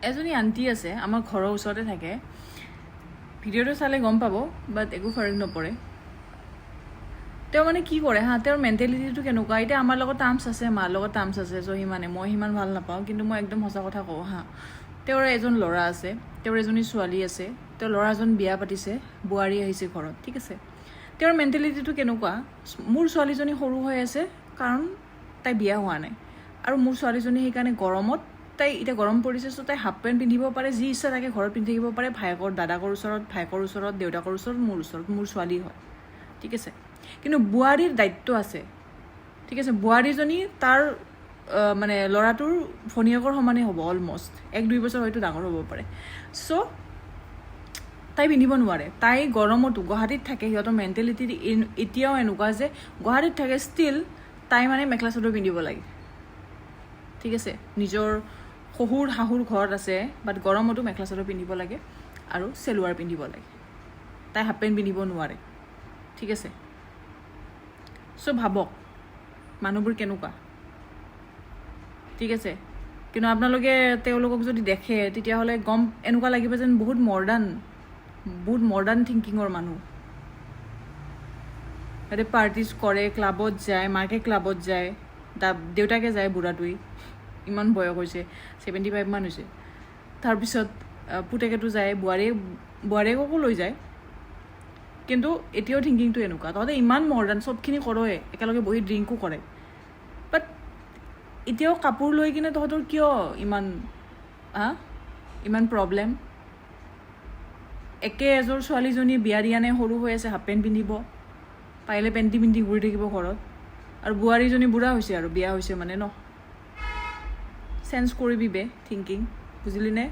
এজনী আণ্টি আছে আমাৰ ঘৰৰ ওচৰতে থাকে ভিডিঅ'টো চালে গম পাব বাট একো ফাৰক নপৰে তেওঁ মানে কি কৰে হা তেওঁৰ মেণ্টেলিটিটো কেনেকুৱা এতিয়া আমাৰ লগত টাৰ্মছ আছে মাৰ লগত টাৰ্মছ আছে চ' সিমানে মই সিমান ভাল নাপাওঁ কিন্তু মই একদম সঁচা কথা কওঁ হা তেওঁৰ এজন ল'ৰা আছে তেওঁৰ এজনী ছোৱালী আছে তেওঁৰ ল'ৰাজন বিয়া পাতিছে বোৱাৰী আহিছে ঘৰত ঠিক আছে তেওঁৰ মেণ্টেলিটিটো কেনেকুৱা মোৰ ছোৱালীজনী সৰু হৈ আছে কাৰণ তাই বিয়া হোৱা নাই আৰু মোৰ ছোৱালীজনী সেইকাৰণে গৰমত তাই এতিয়া গৰম পৰিছে চ' তাই হাফ পেণ্ট পিন্ধিব পাৰে যি ইচ্ছা তাকে ঘৰত পিন্ধি থাকিব পাৰে ভায়েকৰ দাদাকৰ ওচৰত ভায়েকৰ ওচৰত দেউতাকৰ ওচৰত মোৰ ছোৱালী হয় ঠিক আছে কিন্তু বোৱাৰীৰ দায়িত্ব আছে ঠিক আছে বোৱাৰীজনী তাৰ মানে ল'ৰাটোৰ ভনীয়েকৰ সমানেই হ'ব অলমষ্ট 1-2 বছৰ হয়তো ডাঙৰ হ'ব পাৰে চ' তাই পিন্ধিব নোৱাৰে তাই গৰমতো গুৱাহাটীত থাকে সিহঁতৰ মেণ্টেলিটি এতিয়াও এনেকুৱা যে গুৱাহাটীত থাকে ষ্টিল তাই মানে মেখেলা চাদৰ পিন্ধিব লাগে ঠিক আছে নিজৰ শহুৰ শাহুৰ ঘৰত আছে বাট গৰমতো মেখেলা চাদৰ পিন্ধিব লাগে আৰু চেলৱাৰ পিন্ধিব লাগে তাই হাফ পেণ্ট পিন্ধিব নোৱাৰে ঠিক আছে চ' ভাবক মানুহবোৰ কেনেকুৱা ঠিক আছে কিন্তু আপোনালোকে তেওঁলোকক যদি দেখে তেতিয়াহ'লে গম এনেকুৱা লাগিব যেন বহুত মডাৰ্ণ থিংকিঙৰ মানুহ সিহঁতে পাৰ্টিজ কৰে ক্লাবত যায় মাকে ক্লাবত যায় দেউতাকে যায় বুঢ়াটোৱে ইমান বয়স হৈছে 75 মান হৈছে তাৰপিছত পুতেকেতো যায় বোৱাৰীয়েকো লৈ যায় কিন্তু এতিয়াও থিংকিংটো এনেকুৱা তহঁতে ইমান মডাৰ্ণ চবখিনি কৰোৱে একেলগে বহি ড্ৰিংকো কৰে বাট এতিয়াও কাপোৰ লৈ কিনে তহঁতৰ কিয় ইমান প্ৰব্লেম একে এযোৰ ছোৱালীজনী বিয়া দিয়া নে সৰু হৈ আছে হাফ পেণ্ট পিন্ধিব পাৰিলে পেণ্টি পিন্ধি ঘূৰি থাকিব ঘৰত আৰু বোৱাৰীজনী বুঢ়া হৈছে আৰু বিয়া হৈছে মানে ন চেঞ্জ কৰিবি বে থিংকিং বুজিলি নে